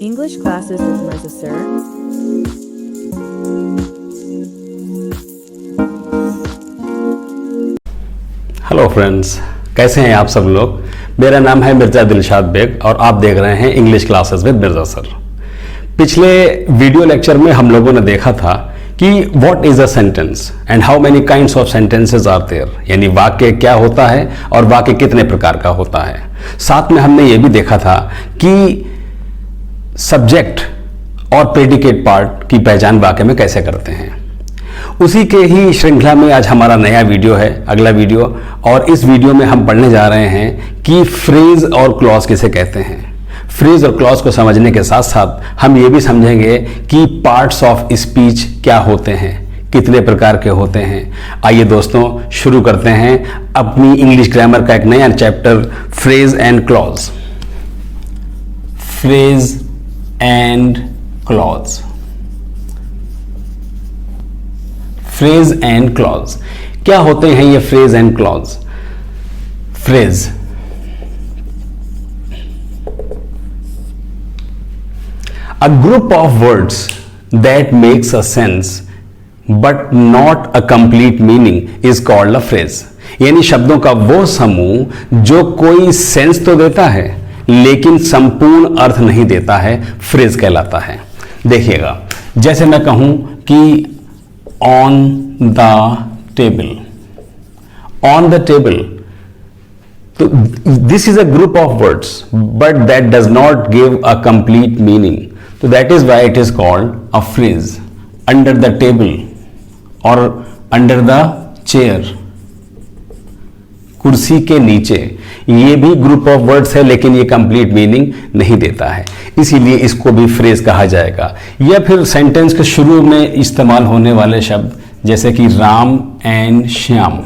English classes with Mirza Sir. Hello friends, कैसे हैं आप सब लोग। मेरा नाम है मिर्जा दिलशाद बेग और आप देख रहे हैं English classes with Mirza sir. पिछले वीडियो लेक्चर में हम लोगों ने देखा था कि what is a sentence and how many kinds of sentences are there, यानी वाक्य क्या होता है और वाक्य कितने प्रकार का होता है। साथ में हमने ये भी देखा था कि सब्जेक्ट और प्रेडिकेट पार्ट की पहचान वाक्य में कैसे करते हैं। उसी के ही श्रृंखला में आज हमारा नया वीडियो है, अगला वीडियो, और इस वीडियो में हम पढ़ने जा रहे हैं कि फ्रेज और क्लॉज किसे कहते हैं। फ्रेज और क्लॉज को समझने के साथ साथ हम ये भी समझेंगे कि पार्ट्स ऑफ स्पीच क्या होते हैं, कितने प्रकार के होते हैं। आइए दोस्तों शुरू करते हैं अपनी इंग्लिश ग्रामर का एक नया chapter, phrase and clause. Phrase and clause. Phrase and clause क्या होते हैं ये phrase and clause. Phrase a group of words that makes a sense but not a complete meaning is called a phrase. यानी शब्दों का वो समूह जो कोई सेंस तो देता है लेकिन संपूर्ण अर्थ नहीं देता है, फ्रेज कहलाता है। देखिएगा, जैसे मैं कहूं कि on the table, on the table, तो this is a group of words but that does not give a complete meaning, तो that is why it is called a phrase. Under the table और under the chair, कुर्सी के नीचे, ये भी group of words है लेकिन ये कंप्लीट मीनिंग नहीं देता है, इसीलिए इसको भी फ्रेज कहा जाएगा। या फिर सेंटेंस के शुरू में इस्तेमाल होने वाले शब्द जैसे कि राम एंड श्याम,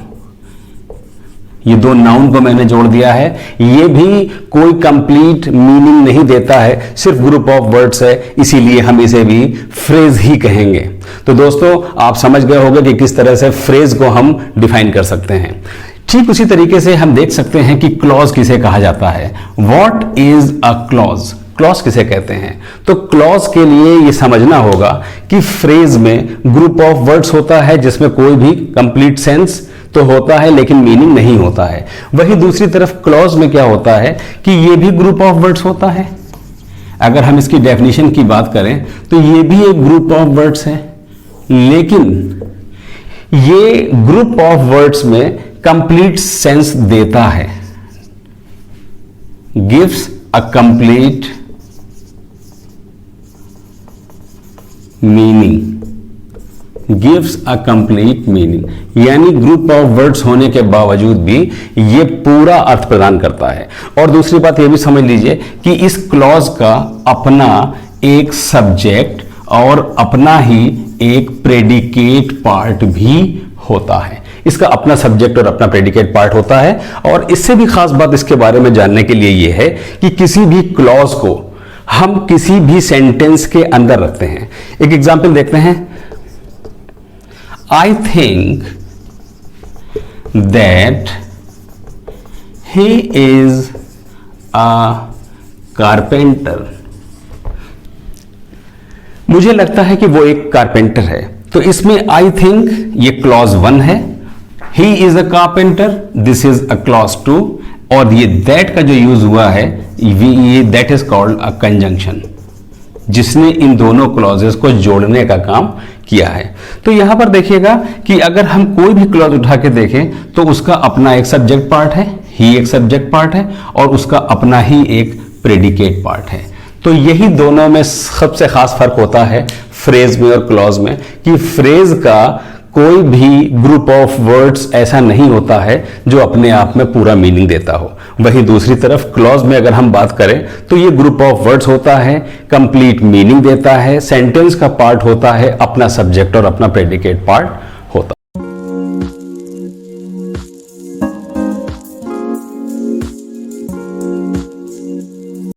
ये दो नाउन को मैंने जोड़ दिया है, ये भी कोई कंप्लीट मीनिंग नहीं देता है, सिर्फ ग्रुप ऑफ वर्ड्स है, इसीलिए हम इसे भी फ्रेज ही कहेंगे। तो दोस्तों आप समझ गए होंगे कि किस तरह से फ्रेज को हम डिफाइन कर सकते हैं। ठीक उसी तरीके से हम देख सकते हैं कि क्लॉज किसे कहा जाता है। What is a clause, clause किसे कहते हैं। तो क्लॉज के लिए ये समझना होगा कि फ्रेज में ग्रुप ऑफ वर्ड्स होता है जिसमें कोई भी कंप्लीट सेंस तो होता है लेकिन मीनिंग नहीं होता है। वही दूसरी तरफ क्लॉज में क्या होता है कि ये भी ग्रुप ऑफ वर्ड्स होता है। अगर हम इसकी डेफिनेशन की बात करें तो ये भी एक ग्रुप ऑफ वर्ड्स है, लेकिन ये ग्रुप ऑफ वर्ड्स में कंप्लीट सेंस देता है, gives a complete meaning, gives a complete meaning, यानी ग्रुप ऑफ वर्ड्स होने के बावजूद भी ये पूरा अर्थ प्रदान करता है। और दूसरी बात ये भी समझ लीजिए कि इस क्लॉज का अपना एक सब्जेक्ट और अपना ही एक प्रेडिकेट पार्ट भी होता है। इसका अपना सब्जेक्ट और अपना प्रेडिकेट पार्ट होता है। और इससे भी खास बात इसके बारे में जानने के लिए यह है कि किसी भी क्लॉज को हम किसी भी सेंटेंस के अंदर रखते हैं। एक एग्जांपल देखते हैं, I think that he is a carpenter. मुझे लगता है कि वो एक कारपेंटर है। तो इसमें आई थिंक ये क्लॉज 1 है, he is a carpenter, this is a clause 2, और ये दैट का जो यूज हुआ है ये that is called a conjunction, जिसने इन दोनों क्लॉजेस को जोड़ने का काम किया है। तो यहां पर देखिएगा कि अगर हम कोई भी क्लॉज उठा के देखें तो उसका अपना एक सब्जेक्ट पार्ट है, ही एक सब्जेक्ट पार्ट है, और उसका अपना ही एक प्रेडिकेट पार्ट है। तो यही दोनों में सबसे खास फर्क होता है फ्रेज में और क्लॉज में, कि फ्रेज का कोई भी ग्रुप ऑफ वर्ड्स ऐसा नहीं होता है जो अपने आप में पूरा मीनिंग देता हो। वही दूसरी तरफ क्लॉज में अगर हम बात करें तो ये ग्रुप ऑफ वर्ड्स होता है, कंप्लीट मीनिंग देता है, सेंटेंस का पार्ट होता है, अपना सब्जेक्ट और अपना प्रेडिकेट पार्ट